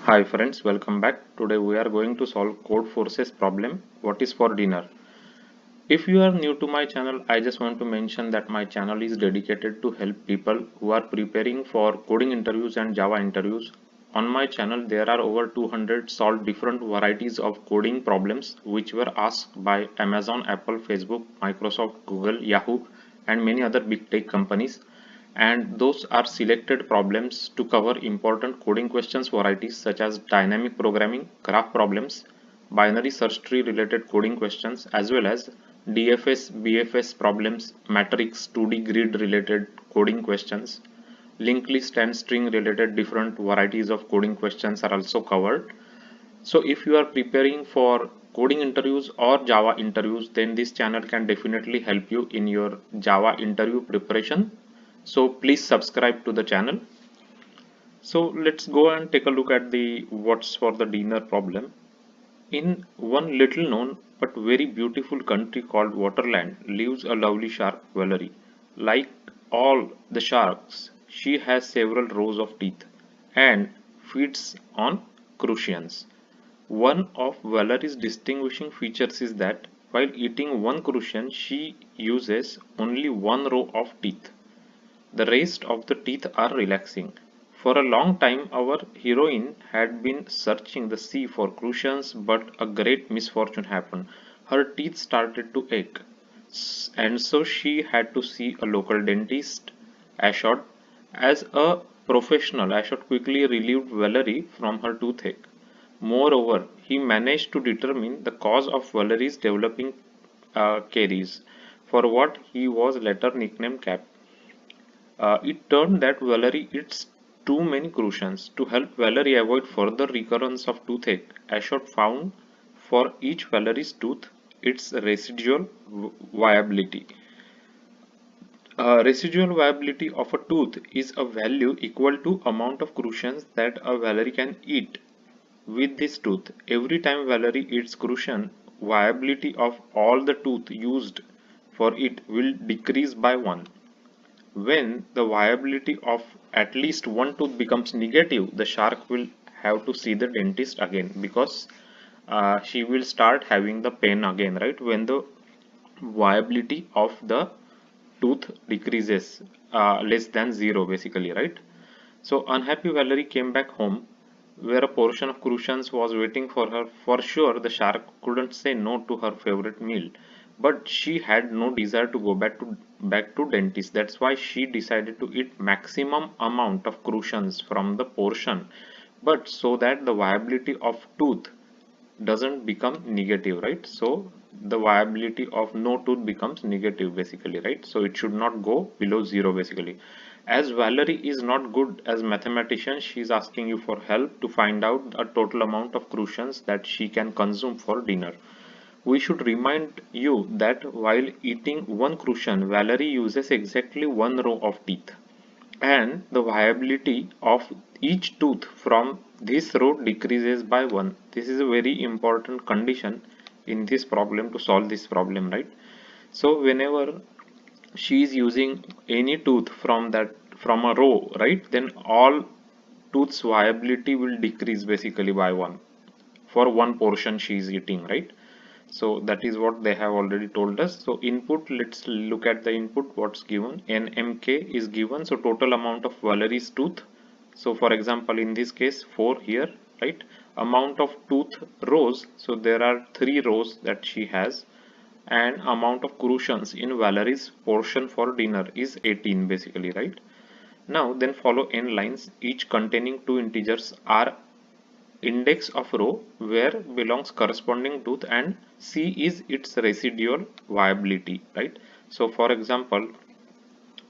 Hi friends, welcome back. Today we are going to solve code forces problem. What is for dinner? If you are new to my channel, I just want to mention that my channel is dedicated to help people who are preparing for coding interviews and Java interviews. On my channel, there are over 200 solved different varieties of coding problems which were asked by Amazon, Apple, Facebook, Microsoft, Google, Yahoo, and many other big tech companies. And those are selected problems to cover important coding questions varieties such as dynamic programming, graph problems, binary search tree related coding questions, as well as DFS, BFS problems, matrix 2D grid related coding questions, linked list and string related different varieties of coding questions are also covered. So if you are preparing for coding interviews or Java interviews, then this channel can definitely help you in your Java interview preparation. So please subscribe to the channel. So let's go and take a look at the what's for the dinner problem. In one little known but very beautiful country called Waterland lives a lovely shark, Valerie. Like all the sharks, she has several rows of teeth and feeds on crustaceans. One of Valerie's distinguishing features is that while eating one crustacean, she uses only one row of teeth. The rest of the teeth are relaxing. For a long time, our heroine had been searching the sea for crustaceans, but a great misfortune happened. Her teeth started to ache, and so she had to see a local dentist. Ashot, as a professional, Ashot quickly relieved Valerie from her toothache. Moreover, he managed to determine the cause of Valerie's developing caries, for what he was later nicknamed Cap. It turned that Valerie eats too many crustaceans. To help Valerie avoid further recurrence of toothache, Ashot found for each Valerie's tooth its residual viability. Residual viability of a tooth is a value equal to amount of crustaceans that a Valerie can eat with this tooth. Every time Valerie eats crustacean, viability of all the tooth used for it will decrease by 1. When the viability of at least one tooth becomes negative, the shark will have to see the dentist again because she will start having the pain again, right? When the viability of the tooth decreases less than 0 basically, right? So unhappy Valerie came back home where a portion of crustaceans was waiting for her. For sure, the shark couldn't say no to her favorite meal, but she had no desire to go back to dentist. That's why she decided to eat maximum amount of crustaceans from the portion, but so that the viability of tooth doesn't become negative, right? So the viability of no tooth becomes negative basically, right? So it should not go below 0 basically. As Valerie is not good as mathematician, she is asking you for help to find out a total amount of crustaceans that she can consume for dinner. We should remind you that while eating one crustacean, Valerie uses exactly one row of teeth, and the viability of each tooth from this row decreases by 1. This is a very important condition in this problem to solve this problem, right? So whenever she is using any tooth from a row, right, then all tooth's viability will decrease basically by 1 for one portion she is eating, right? So that is what they have already told us. So input, let's look at the input. What's given? NMK is given, so total amount of Valerie's tooth. So for example, in this case 4 here, right? Amount of tooth rows, so there are 3 rows that she has, and amount of crustaceans in Valerie's portion for dinner is 18 basically, right? Now then follow n lines, each containing 2 integers. Are index of row where belongs corresponding tooth, and C is its residual viability, right? So for example,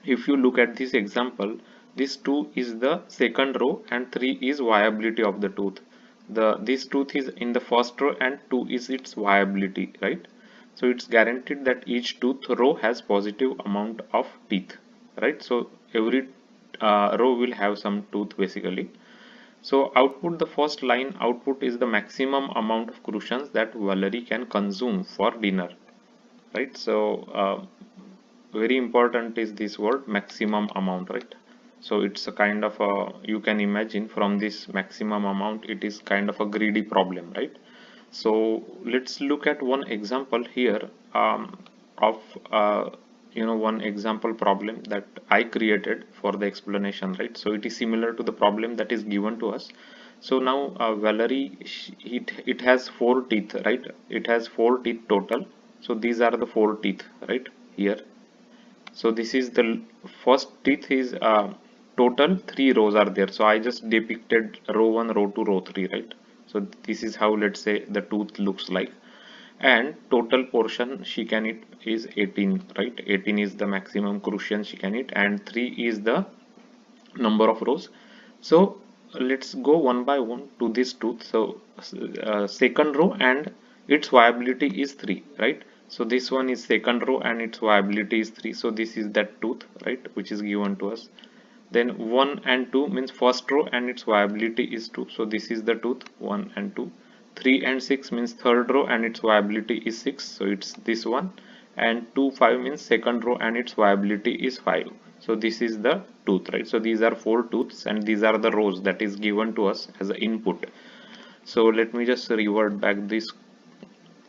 if you look at this example, this 2 is the second row and 3 is viability of the tooth. This tooth is in the first row and 2 is its viability, right? So it's guaranteed that each tooth row has positive amount of teeth, right? So every row will have some tooth basically. So output, the first line output is the maximum amount of crustaceans that Valerie can consume for dinner, right? So very important is this word maximum amount, right? So it's a kind of a, you can imagine from this maximum amount, it is kind of a greedy problem, right? So let's look at one example here, of one example problem that I created for the explanation, right? So it is similar to the problem that is given to us. So now Valerie, it has four teeth, right? It has four teeth total. So these are the four teeth, right? Here. So this is the first teeth is total three rows are there. So I just depicted row 1, row 2, row 3, right? So this is how, let's say, the tooth looks like. And total portion she can eat is 18, right? 18 is the maximum crucian she can eat, and 3 is the number of rows. So let's go one by one to this tooth. So second row and its viability is 3, right? So this one is second row and its viability is 3. So this is that tooth, right, which is given to us. Then 1 and 2 means first row and its viability is 2. So this is the tooth 1 and 2. 3 and 6 means third row and its viability is 6. So it's this one. And 2, 5 means second row and its viability is 5. So this is the tooth, right? So these are four tooths and these are the rows that is given to us as an input. So let me just revert back these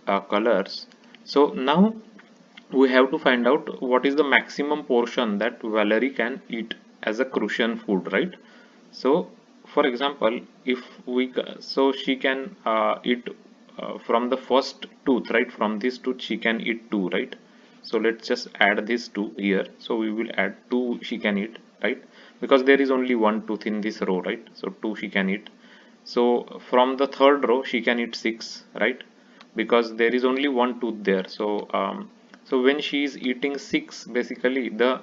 colors. So now we have to find out what is the maximum portion that Valerie can eat as a crucian food, right? So for example, if we, so she can eat from the first tooth, right? From this tooth she can eat 2, right? So let's just add this 2 here. So we will add 2 she can eat, right? Because there is only one tooth in this row, right? So 2 she can eat. So from the third row she can eat 6, right? Because there is only one tooth there. So so when she is eating 6, basically the,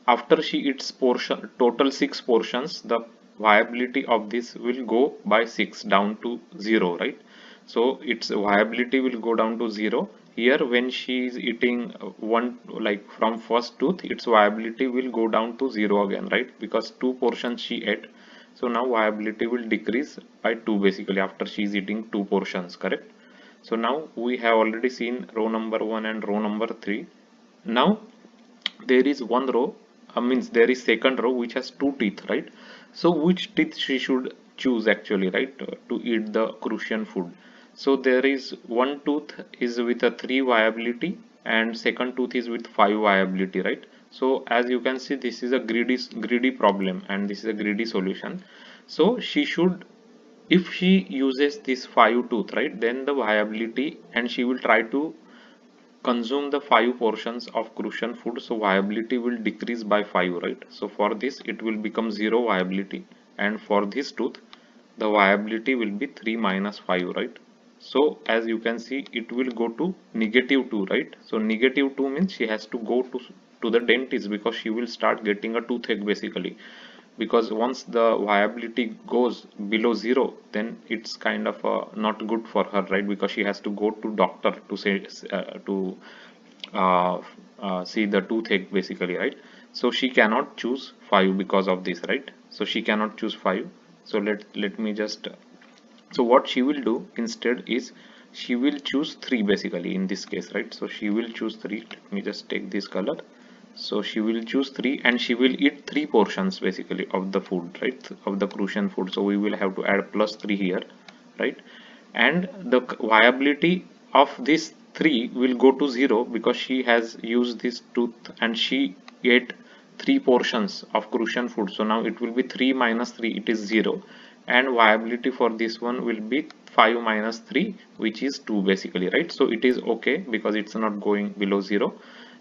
after she eats portion total 6 portions, the viability of this will go by 6 down to 0, right? So its viability will go down to 0. Here when she is eating one, like from first tooth, its viability will go down to 0 again, right? Because 2 portions she ate. So now viability will decrease by 2 basically after she is eating 2 portions, correct? So now we have already seen row number 1 and row number 3. Now there is one row, means there is second row which has two teeth, right? So which teeth she should choose actually, right, to eat the crucian food? So there is one tooth is with a 3 viability and second tooth is with 5 viability, right? So as you can see, this is a greedy problem and this is a greedy solution. So she should, if she uses this 5 tooth, right, then the viability, and she will try to consume the 5 portions of crucian food, so viability will decrease by 5, right? So for this it will become 0 viability, and for this tooth the viability will be 3 minus 5, right? So as you can see, it will go to negative 2, right? So negative 2 means she has to go to the dentist, because she will start getting a toothache basically, because once the viability goes below 0, then it's kind of not good for her, right? Because she has to go to doctor to say to uh, see the toothache basically, right? So she cannot choose 5 because of this, right? So she cannot choose 5. So let me just, so what she will do instead is she will choose 3 basically in this case, right? So she will choose 3. Let me just take this color. So she will choose 3 and she will eat 3 portions basically of the food, right, of the crucian food. So we will have to add plus 3 here, right? And the viability of this 3 will go to 0 because she has used this tooth and she ate 3 portions of crucian food. So now it will be 3 minus 3, it is 0, and viability for this one will be 5 minus 3, which is 2 basically, right? So it is okay because it's not going below 0.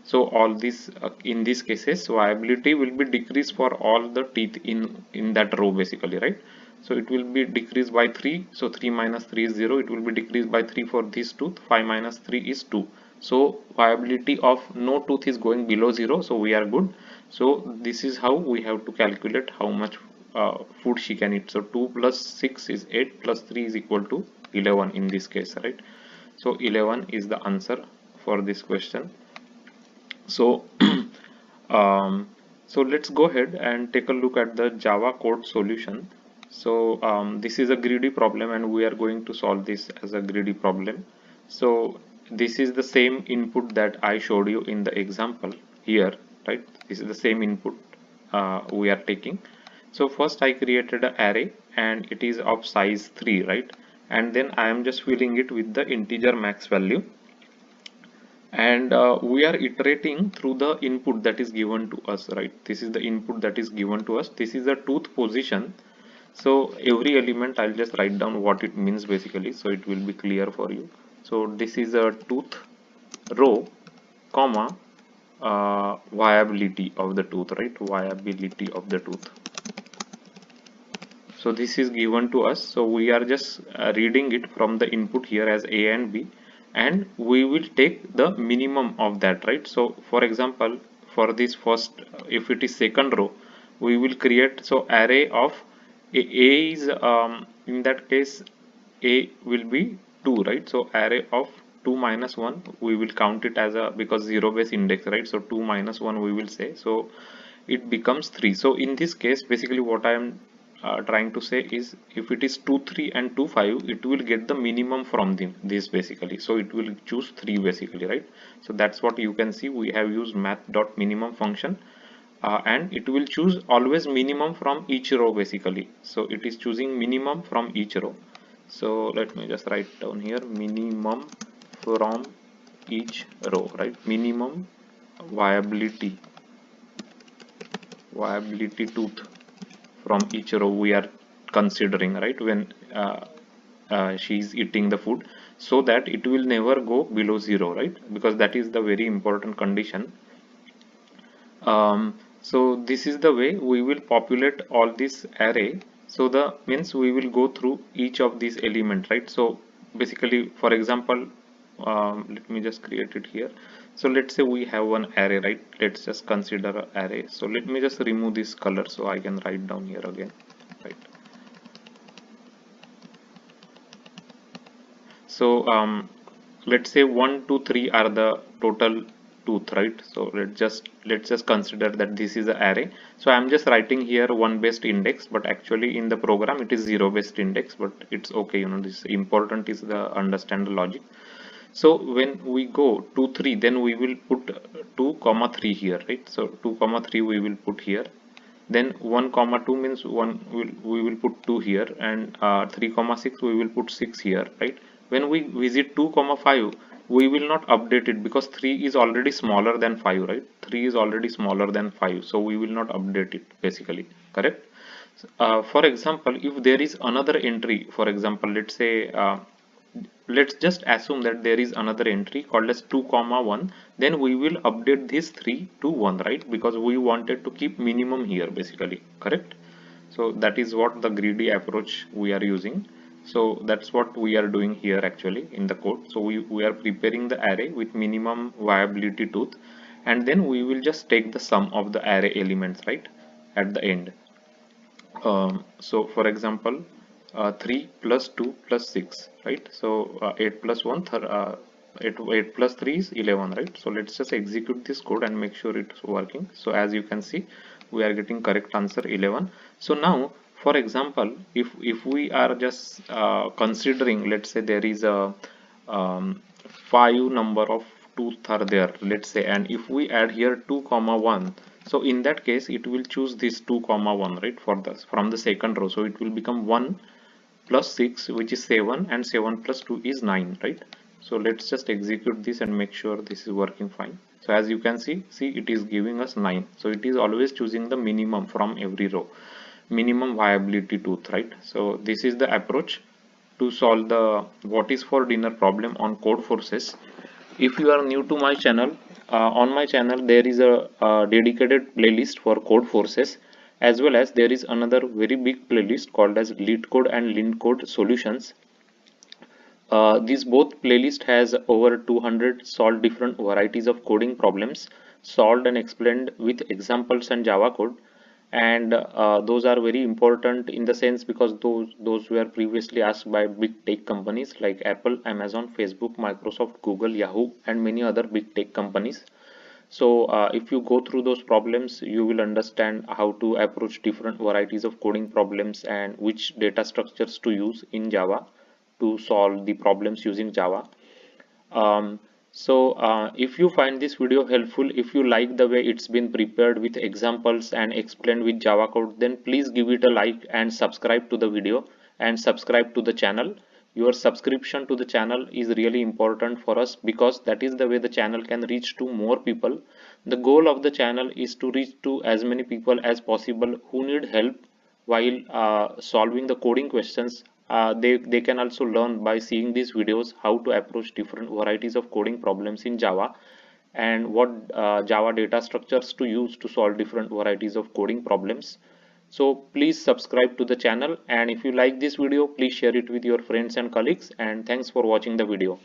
So all this in these cases viability will be decreased for all the teeth in that row basically, right? So it will be decreased by 3. So 3 minus 3 is 0. It will be decreased by 3 for this tooth. 5 minus 3 is 2. So viability of no tooth is going below 0. So we are good. So this is how we have to calculate how much food she can eat. So 2 plus 6 is 8 plus 3 is equal to 11 in this case, right? So 11 is the answer for this question. So so let's go ahead and take a look at the Java code solution. So this is a greedy problem and we are going to solve this as a greedy problem. So this is the same input that I showed you in the example here, right? This is the same input. we are taking. So first I created an array and it is of size 3, right? And then I am just filling it with the integer max value, and we are iterating through the input that is given to us, right? This is the input that is given to us. This is the tooth position. So every element I'll just write down what it means basically, so it will be clear for you. So this is a tooth row, comma, viability of the tooth, right? Viability of the tooth. So this is given to us, so we are just reading it from the input here as a and b, and we will take the minimum of that, right? So for example, for this first, if it is second row, we will create, so array of a is in that case a will be 2, right? So array of 2 minus 1, we will count it as a, because zero base index, right? So 2 minus 1 we will say, so it becomes 3. So in this case basically what I am trying to say is, if it is 2 3 and 2 5, it will get the minimum from this basically, so it will choose 3 basically, right? So that's what you can see, we have used math.minimum function, and it will choose always minimum from each row basically, so it is choosing minimum from each row. So let me just write down here, minimum from each row, right? Minimum viability tooth from each row we are considering, right, when she is eating the food, so that it will never go below 0, right? Because that is the very important condition. So this is the way we will populate all this array. So the means we will go through each of these element, right? So basically, for example, let me just create it here. So let's say we have one array, right? Let's just consider an array. So let me just remove this color so I can write down here again, right? So let's say 1 2 3 are the total tooth, right? So let's just consider that this is the array. So I'm just writing here 1 based index, but actually in the program it is 0 based index, but it's okay, you know, this important is the understand the logic. So when we go 2 3, then we will put 2 comma 3 here, right? So 2 comma 3 we will put here, then 1 comma 2 means 1 we will put 2 here, and 3 comma 6 we will put 6 here, right? When we visit 2 comma 5, we will not update it because 3 is already smaller than 5, right? 3 is already smaller than 5, so we will not update it basically, correct? For example, if there is another entry, for example, let's say let's just assume that there is another entry called as 2 comma 1, then we will update this 3 to 1, right? Because we wanted to keep minimum here basically, correct? So that is what the greedy approach we are using. So that's what we are doing here actually in the code. So we are preparing the array with minimum viability tooth, and then we will just take the sum of the array elements, right, at the end. So for example, 3 plus 2 plus 6, right? So 8 plus 1, 8 plus 3 is 11, right? So let's just execute this code and make sure it's working. So as you can see, we are getting correct answer 11. So now, for example, if we are just considering, let's say there is a 5 number of tooth are there, let's say, and if we add here 2 comma 1, so in that case it will choose this 2 comma 1, right, for this from the second row. So it will become 1 plus 6, which is 7, and 7 plus 2 is 9, right? So let's just execute this and make sure this is working fine. So as you can see it is giving us 9. So it is always choosing the minimum from every row, minimum viability tooth, right? So this is the approach to solve the what is for dinner problem on Codeforces. If you are new to my channel, on my channel there is a dedicated playlist for Codeforces, as well as there is another very big playlist called as LeetCode and LintCode solutions. These both playlist has over 200 solved different varieties of coding problems, solved and explained with examples and Java code. And those are very important in the sense because those were previously asked by big tech companies like Apple, Amazon, Facebook, Microsoft, Google, Yahoo, and many other big tech companies. So if you go through those problems, you will understand how to approach different varieties of coding problems and which data structures to use in Java to solve the problems using Java. Um, So if you find this video helpful, if you like the way it's been prepared with examples and explained with Java code, then please give it a like and subscribe to the video and subscribe to the channel. Your subscription to the channel is really important for us because that is the way the channel can reach to more people. The goal of the channel is to reach to as many people as possible who need help while solving the coding questions. They can also learn by seeing these videos how to approach different varieties of coding problems in Java and what Java data structures to use to solve different varieties of coding problems. So please subscribe to the channel, and if you like this video, please share it with your friends and colleagues, and thanks for watching the video.